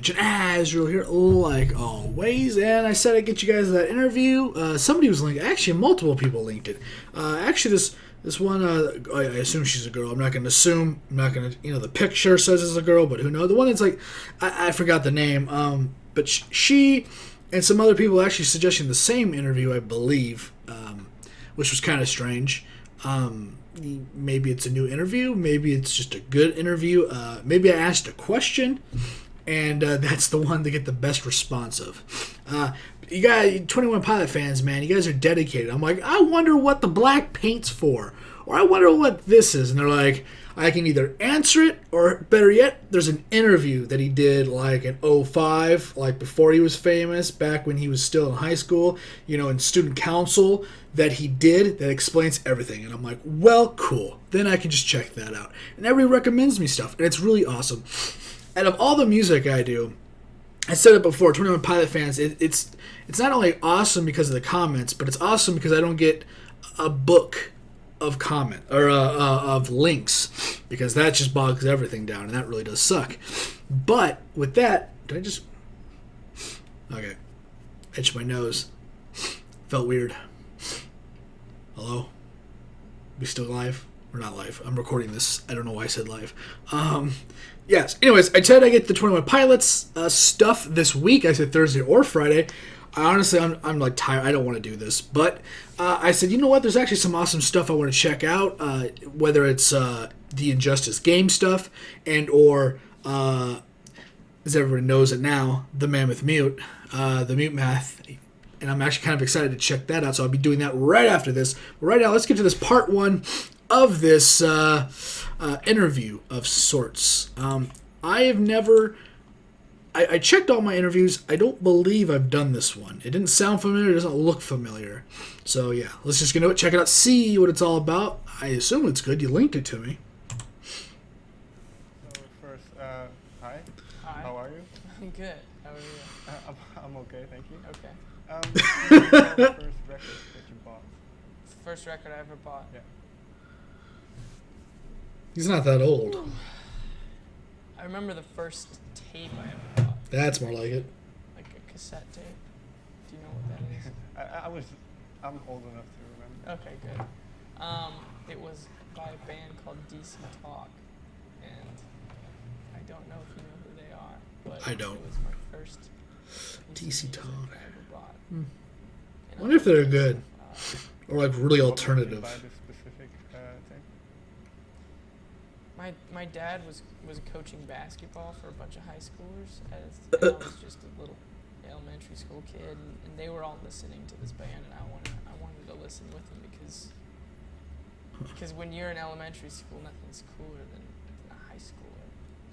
as you'll hear, like always. And I said I'd get you guys that interview. Somebody was linked. Actually, multiple people linked it. Actually, this one, I assume she's a girl. I'm not going to assume. I'm not going to, the picture says it's a girl, but who knows? The one that's like, I forgot the name. But she and some other people actually suggesting the same interview, I believe, which was kind of strange. Maybe it's a new interview. Maybe it's just a good interview. Maybe I asked a question, and that's the one to get the best response of. You guys, 21 Pilot fans, man, you guys are dedicated. I'm like, I wonder what the black paint's for, or I wonder what this is. And they're like, I can either answer it, or better yet, there's an interview that he did like in '05, like before he was famous, back when he was still in high school, in student council, that he did that explains everything. And I'm like, well, cool. Then I can just check that out. And everybody recommends me stuff, and it's really awesome. Out of all the music I do, I said it before, 21 Pilot fans, it's not only awesome because of the comments, but it's awesome because I don't get a book of comment or of links, because that just bogs everything down, and that really does suck. But with that, okay, itched my nose, felt weird. Hello, we still live? We're not live. I'm recording this. I don't know why I said live. Yes. Anyways, I said I get the 21 Pilots stuff this week. I said Thursday or Friday. Honestly, I'm like tired. I don't want to do this, but I said, you know what? There's actually some awesome stuff I want to check out. Whether it's the Injustice game stuff or as everybody knows it now, the Mammoth Mute, the Mute Math, and I'm actually kind of excited to check that out. So I'll be doing that right after this. But right now, let's get to this part one of this interview of sorts. I have never. I checked all my interviews. I don't believe I've done this one. It didn't sound familiar. It doesn't look familiar. So, yeah, let's just get into it, check it out, see what it's all about. I assume it's good. You linked it to me. So, first, hi. Hi. How are you? I'm good. How are you? I'm okay, thank you. Okay. What's the first record that you bought? First record I ever bought. Yeah. He's not that old. I remember the first tape I ever bought. That's more like it. Like a cassette tape. Do you know what that is? I'm old enough to remember. Okay, good. It was by a band called DC Talk, and I don't know if you know who they are, but I don't. It was my first piece DC of music Talk. I ever bought. I wonder if they're good. Or like really What made you alternative. buy this specific thing? My dad was coaching basketball for a bunch of high schoolers, and I was just a little elementary school kid, and they were all listening to this band, and I wanted to listen with them because when you're in elementary school, nothing's cooler than a high schooler.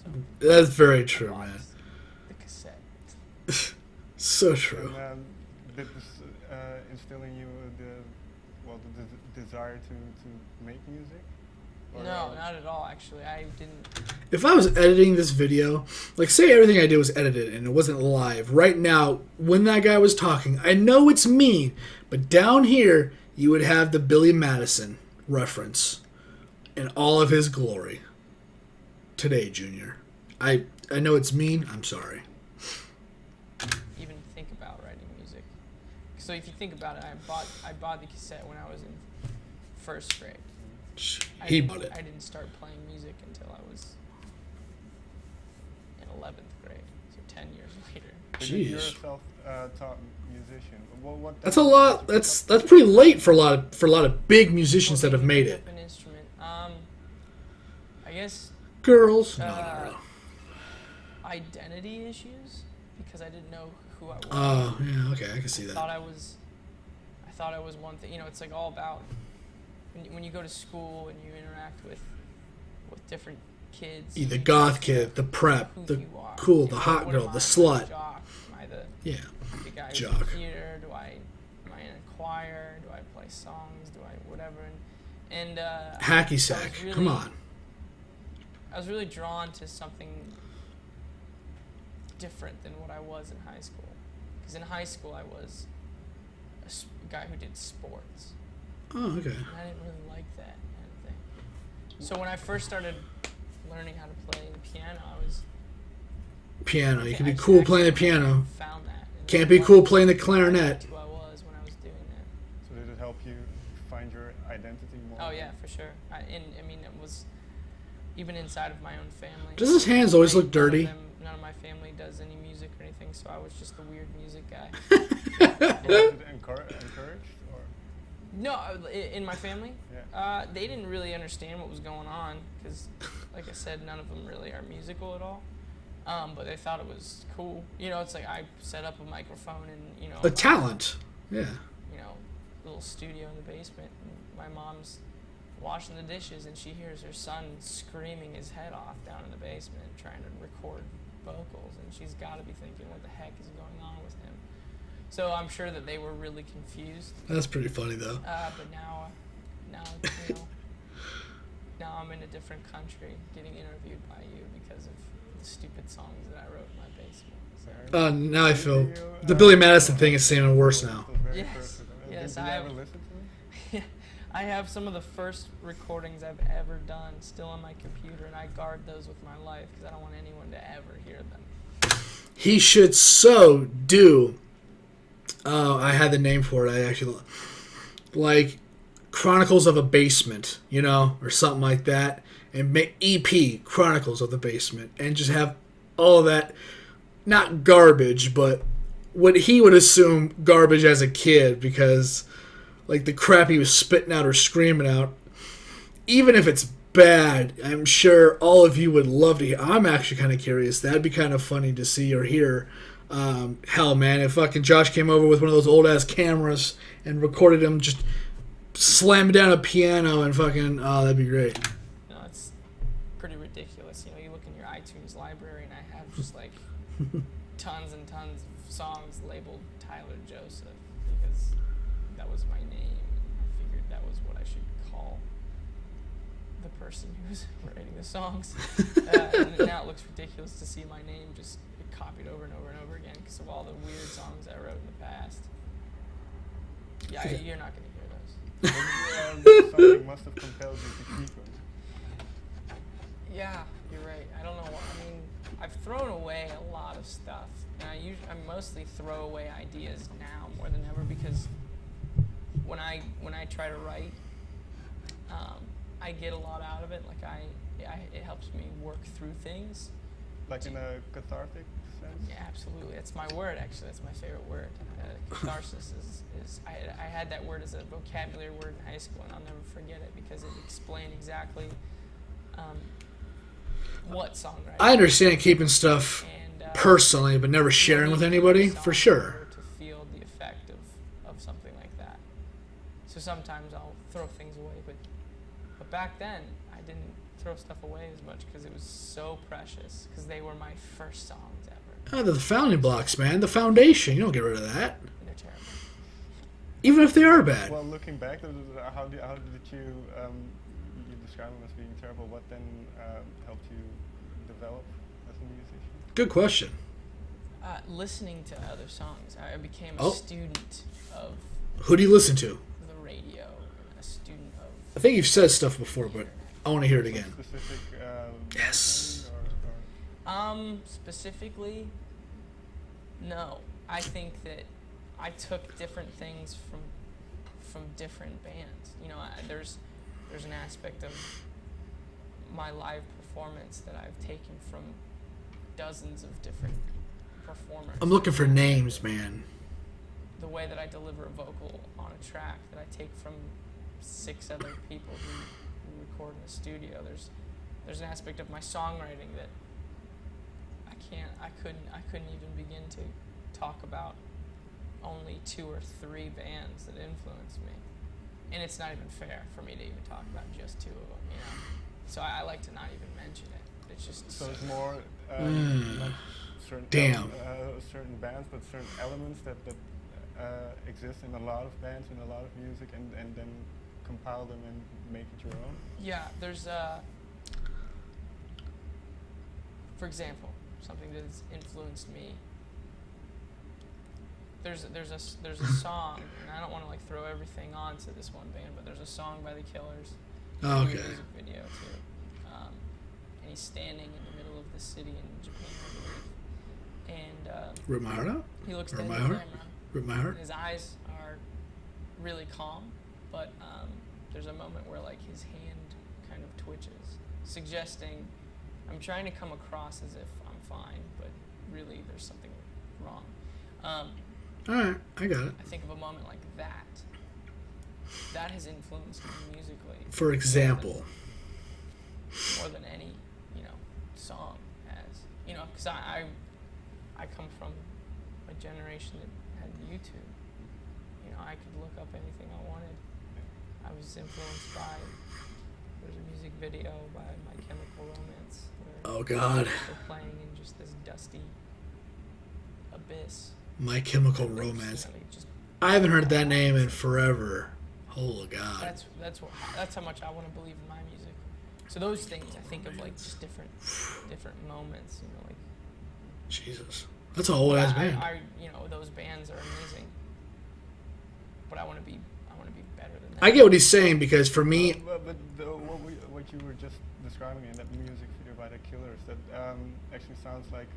So That's very true, I bought man. the cassette. So true. And did this instill in you the desire to make music? Or No, not at all. Actually, I didn't. If I was editing this video, like say everything I did was edited and it wasn't live, right now, when that guy was talking, I know it's me, but down here, you would have the Billy Madison reference in all of his glory. Today, Junior. I know it's mean. I'm sorry. Even think about writing music. So if you think about it, I bought the cassette when I was in first grade. He bought it. I didn't start playing music until I was in 11th grade, so 10 years later. But Jeez. you're a self-taught musician. What That's a lot. That's pretty late for a lot of big musicians that have made it. An instrument. I guess Girls. No, not really. identity issues, because I didn't know who I was. Oh, yeah. Okay, I can see I that. thought I was one thing. It's like all about when you go to school and you interact with different kids. The goth kid, the prep, who the you are. cool, the What hot am girl, I? the Am I slut. a jock? Am I Yeah. the guy who's Jock. in theater? Am I in a choir? Do I play songs? Do I whatever? And Hacky sack. Come on. I was really drawn to something different than what I was in high school. Because in high school I was a guy who did sports. Oh, okay. And I didn't really like that kind of thing. So when I first started learning how to play the piano, Piano. You can I be just cool playing the actually piano. Found that. And Can't it be was cool playing the clarinet. who I was when I was doing that. So did it help you find your identity more? Oh yeah, for sure. I mean, it was even inside of my own family. Does his hands always Like, look dirty? None of my family does any music or anything, so I was just the weird music guy. Was it encouraged or? No, in my family, Yeah. they didn't really understand what was going on because, like I said, none of them really are musical at all. But they thought it was cool. You know, it's like I set up a microphone and A talent. Yeah. you know, little studio in the basement. And my mom's washing the dishes and she hears her son screaming his head off down in the basement trying to record vocals, and she's got to be thinking, what the heck is going on with him? So I'm sure that they were really confused. That's pretty funny though. But now, you know, now I'm in a different country getting interviewed by you because of the stupid songs that I wrote in my basement. So. Now I feel the Billy Madison thing is seeming worse now. Yes. Yes, Did you I ever have. listen to it? I have some of the first recordings I've ever done still on my computer, and I guard those with my life because I don't want anyone to ever hear them. He should so do. Oh, I had the name for it. I actually like Chronicles of a Basement, you know, or something like that, and make EP Chronicles of the Basement, and just have all of that, not garbage, but what he would assume garbage as a kid, because like the crap he was spitting out or screaming out, even if it's bad, I'm sure all of you would love to hear. I'm actually kind of curious. That'd be kind of funny to see or hear. Hell, man, if fucking Josh came over with one of those old ass cameras and recorded him just slamming down a piano and fucking, oh, that'd be great. No, it's pretty ridiculous. You know, you look in your iTunes library, and I have just like tons and tons of songs labeled Tyler Joseph because that was my name. I figured that was what I should call the person who was writing the songs. And now it looks ridiculous to see my name just copied over and over and over again because of all the weird songs I wrote in the past. Yeah, you're not going to hear those. Something must have compelled you to keep them. Yeah, you're right. I don't know what, I mean, I've thrown away a lot of stuff, and I mostly throw away ideas now more than ever because when I try to write, I get a lot out of it. Like it helps me work through things. Like in a cathartic sense? Yeah, absolutely. That's my word, actually. That's my favorite word. Catharsis is I had that word as a vocabulary word in high school, and I'll never forget it because it explained exactly what songwriting. I understand keeping stuff and, personally, but never sharing with anybody, for sure. To feel the effect of something like that. So sometimes I'll throw things away, but back then I didn't throw stuff away as much because it was so precious because they were my first songs ever. Oh, they're the founding blocks, man. The foundation. You don't get rid of that. And they're terrible. Even if they are bad. Well, looking back, how did you, you describe them as being terrible, what then helped you develop as a musician? Good question. Listening to other songs. I became Oh. a student of Who do you listen to? the radio and a student of I think you've said stuff before, but I want to hear it again. Specific Yes. or specifically, no. I think that I took different things from different bands. You know, there's an aspect of my live performance that I've taken from dozens of different performers. I'm looking for names, man. The way that I deliver a vocal on a track that I take from 6 other people who record in the studio. There's an aspect of my songwriting that I couldn't even begin to talk about only 2 or 3 bands that influenced me. And it's not even fair for me to even talk about just 2 of them, you know. So I like to not even mention it. It's just so it's more not certain Damn. Certain bands, but certain elements that exist in a lot of bands and a lot of music, and then compile them and make it your own. Yeah, there's for example, something that's influenced me. There's a song, and I don't want to like throw everything onto this one band, but there's a song by the Killers. Oh, A okay. music video too, and he's standing in the middle of the city in Japan, I believe, Rip my heart out? He looks Or dead in my the heart? camera. Rip my heart? His eyes are really calm, but there's a moment where like his hand kind of twitches, suggesting I'm trying to come across as if I'm fine, but really there's something wrong. Alright, I got it. I think of a moment like that. That has influenced me musically. For example. More than any, song has. Because I come from a generation that had YouTube. I could look up anything I wanted. I was influenced by, there's a music video by My Chemical Romance where Oh, God. they're playing in just this dusty abyss. My Chemical Like, Romance. just I haven't heard that name in forever. Oh, God. that's how much I want to believe in my music. So those things I think of like just different moments, like Jesus. That's an old ass band. those bands are amazing. But I want to be better than that. I get what he's saying because for me, But what you were just describing in that music video by the Killers, that actually sounds like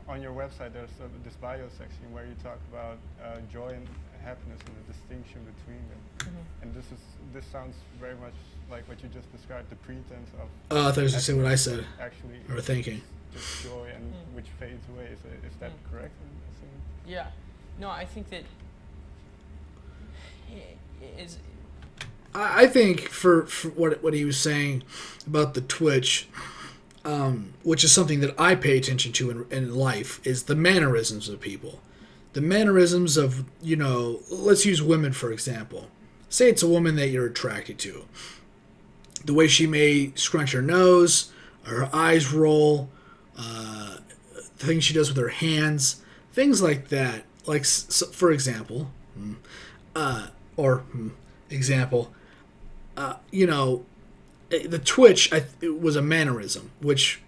on your website there's this bio section where you talk about joy and happiness and the distinction between them. Mm-hmm. And this sounds very much like what you just described, the pretense of. I thought you were going to say what I said Actually, or thinking. just joy and which fades away. Is that correct? Yeah. No, I think that is. I think for what he was saying about the Twitch, which is something that I pay attention to in life, is the mannerisms of people. The mannerisms of, let's use women for example. Say it's a woman that you're attracted to. The way she may scrunch her nose, or her eyes roll, the things she does with her hands, things like that. Like, for example, the Twitch it was a mannerism, which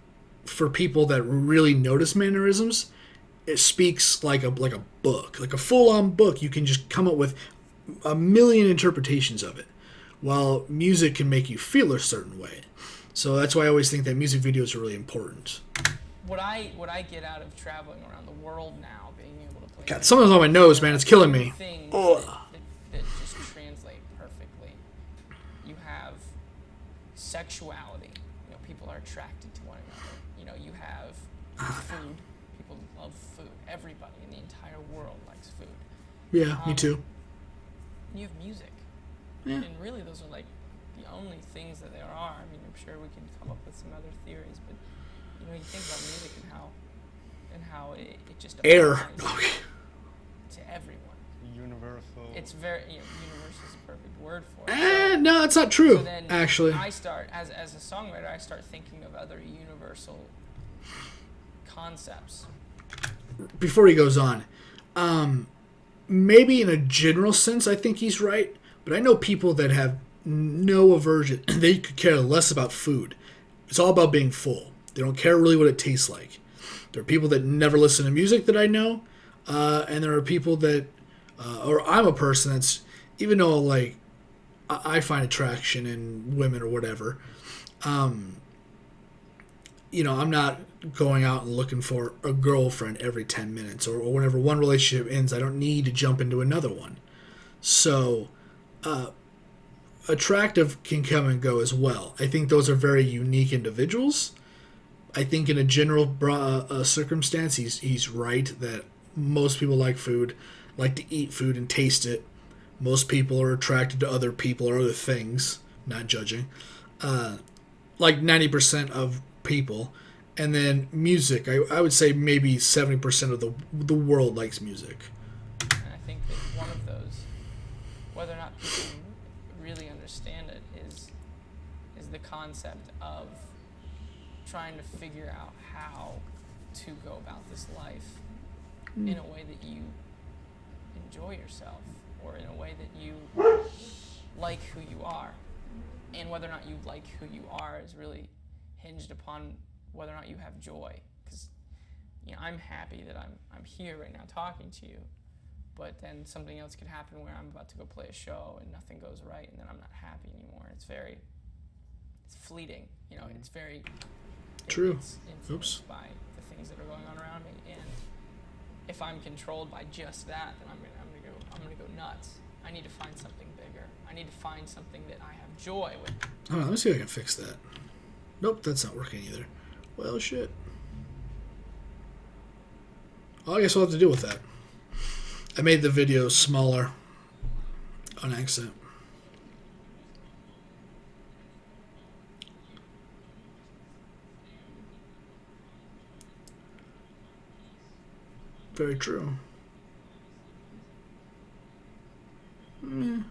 for people that really notice mannerisms, it speaks like a book, like a full-on book. You can just come up with a million interpretations of it, while music can make you feel a certain way. So that's why I always think that music videos are really important. What I get out of traveling around the world now, being able to play. God, something's on my nose, man. It's killing me. Things that just translate perfectly. You have sexuality. People are attracted to one another. You have food. People love food. Everybody in the entire world likes food. Yeah, me too. You have music. Yeah. And really, those are like the only things that there are. I mean, I'm sure we can come up with some other theories, but you think about music and how it just Air. applies to everyone. Universal. It's very universal is a perfect word for it. No, that's not true. So then actually, I start as a songwriter. I start thinking of other universal concepts. Before he goes on, maybe in a general sense, I think he's right. But I know people that have no aversion. They could care less about food. It's all about being full. They don't care really what it tastes like. There are people that never listen to music that I know. And there are people that, or I'm a person that's, even though like I find attraction in women or whatever, I'm not going out and looking for a girlfriend every 10 minutes or whenever one relationship ends, I don't need to jump into another one. So, attractive can come and go as well. I think those are very unique individuals. I think in a general circumstance, he's right that most people like food, like to eat food and taste it. Most people are attracted to other people or other things, not judging. Like 90% of people. And then music, I would say maybe 70% of the world likes music. And I think that one of those, whether or not people really understand it, is the concept of trying to figure out how to go about this life in a way that you enjoy yourself, or in a way that you like who you are. And whether or not you like who you are is really hinged upon whether or not you have joy. Because I'm happy that I'm here right now talking to you, but then something else could happen where I'm about to go play a show and nothing goes right, and then I'm not happy anymore. It's fleeting. It's very true. It's influenced by the things that are going on around me, and if I'm controlled by just that, then I'm gonna go nuts. I need to find something bigger. I need to find something that I have joy with. Hold on, let me see if I can fix that. Nope, that's not working either. Well, shit. Well, I guess we'll have to deal with that. I made the video smaller on accident. Very true. Meh.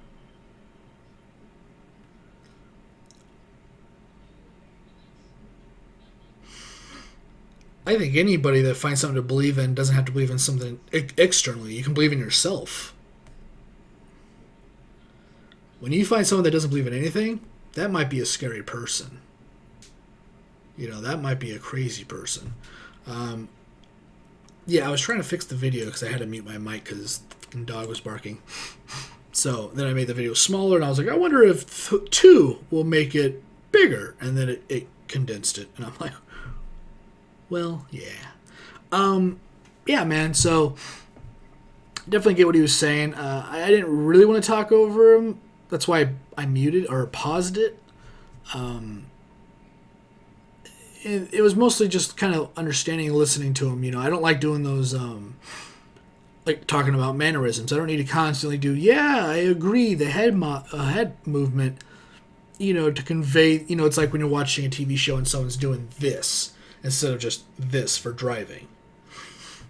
I think anybody that finds something to believe in doesn't have to believe in something externally. You can believe in yourself. When you find someone that doesn't believe in anything, that might be a scary person. You know, that might be a crazy person. Yeah, I was trying to fix the video because I had to mute my mic because the dog was barking. So then I made the video smaller, and I was like, I wonder if 2 will make it bigger. And then it condensed it. And I'm like, well, yeah. Yeah, man, so definitely get what he was saying. I didn't really want to talk over him. That's why I muted or paused it. It was mostly just kind of understanding and listening to him. You know, I don't like doing those, like talking about mannerisms. I don't need to constantly do, yeah, I agree, the head movement, you know, to convey, you know, it's like when you're watching a TV show and someone's doing this instead of just this for driving.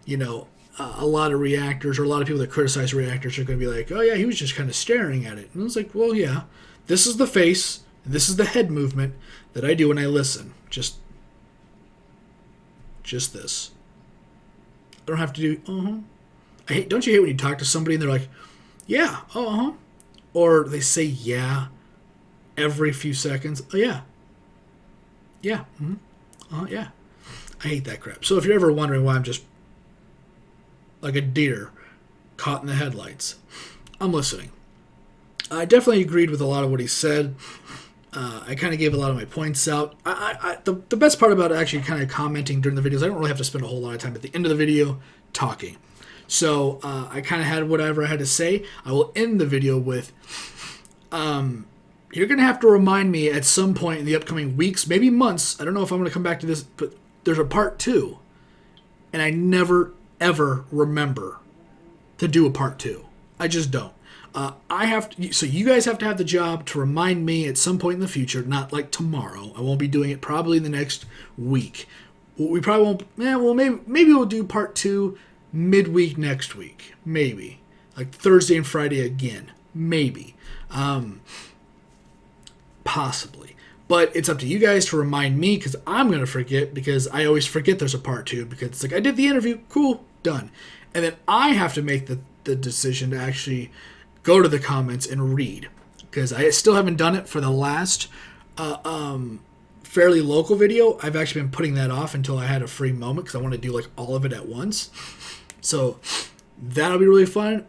You know, a lot of reactors or a lot of people that criticize reactors are going to be like, oh yeah, he was just kind of staring at it. And I was like, well, yeah, this is the face, and this is the head movement that I do when I listen. Just this. I don't have to do, don't you hate when you talk to somebody and they're like, yeah, or they say yeah every few seconds. Oh, yeah. Yeah. Yeah. I hate that crap. So if you're ever wondering why I'm just like a deer caught in the headlights, I'm listening. I definitely agreed with a lot of what he said. I kind of gave a lot of my points out. The best part about actually kind of commenting during the videos, I don't really have to spend a whole lot of time at the end of the video talking. So I kind of had whatever I had to say. I will end the video with, you're going to have to remind me at some point in the upcoming weeks, maybe months. I don't know if I'm going to come back to this, but there's a part 2. And I never, ever remember to do a part 2. I just don't. I have to, so you guys have to have the job to remind me at some point in the future, not like tomorrow. I won't be doing it probably in the next week. We probably won't. Yeah, well, maybe we'll do part 2 midweek next week. Maybe like Thursday and Friday again. Maybe, possibly. But it's up to you guys to remind me because I'm gonna forget because I always forget there's a part 2 because it's like I did the interview, cool, done, and then I have to make the decision to actually go to the comments and read because I still haven't done it for the last fairly local video. I've actually been putting that off until I had a free moment because I want to do like all of it at once. So that'll be really fun.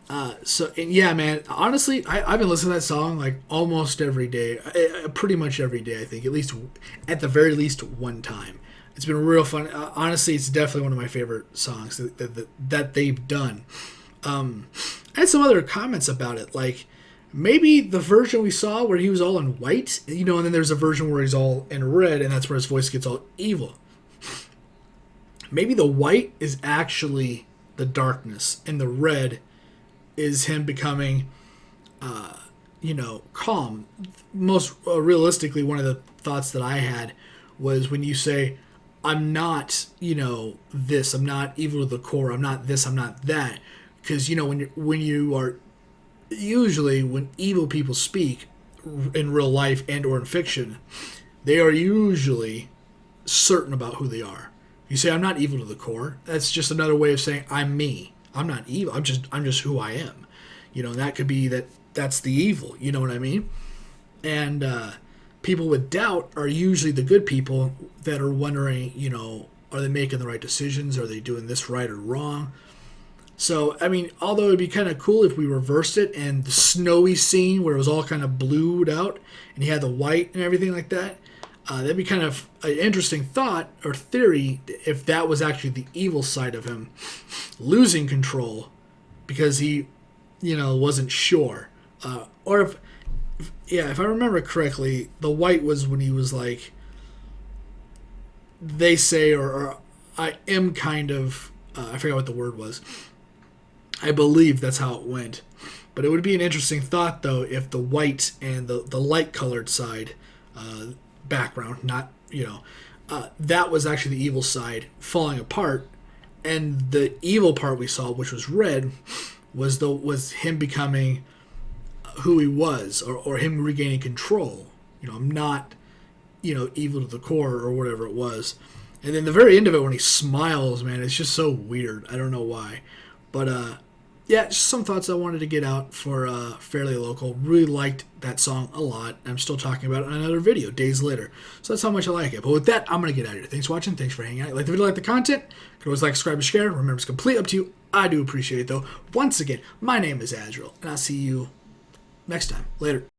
And yeah, man, honestly, I've been listening to that song like almost every day, pretty much every day, I think, at the very least one time. It's been real fun. Honestly, it's definitely one of my favorite songs that they've done. I had some other comments about it, like maybe the version we saw where he was all in white, you know, and then there's a version where he's all in red, and that's where his voice gets all evil. Maybe the white is actually the darkness, and the red is him becoming, calm. Most realistically, one of the thoughts that I had was when you say, I'm not, this, I'm not evil to the core, I'm not this, I'm not that. Because, when you are, usually when evil people speak in real life and or in fiction, they are usually certain about who they are. You say, I'm not evil to the core. That's just another way of saying, I'm me. I'm not evil. I'm just who I am. That could be that's the evil. You know what I mean? And people with doubt are usually the good people that are wondering, are they making the right decisions? Are they doing this right or wrong? So, I mean, although it'd be kind of cool if we reversed it and the snowy scene where it was all kind of blued out and he had the white and everything like that, that'd be kind of an interesting thought or theory if that was actually the evil side of him losing control because he, wasn't sure. Or if I remember correctly, the white was when he was like, they say, or I am kind of, I forgot what the word was. I believe that's how it went. But it would be an interesting thought, though, if the white and the light-colored side background, not, that was actually the evil side falling apart, and the evil part we saw, which was red, was him becoming who he was, or him regaining control. I'm not, evil to the core, or whatever it was. And then the very end of it, when he smiles, man, it's just so weird. I don't know why. But, yeah, just some thoughts I wanted to get out for Fairly Local. Really liked that song a lot. I'm still talking about it in another video days later. So that's how much I like it. But with that, I'm going to get out of here. Thanks for watching. Thanks for hanging out. Like the video, like the content. You can always like, subscribe, and share. Remember, it's completely up to you. I do appreciate it, though. Once again, my name is Azrael, and I'll see you next time. Later.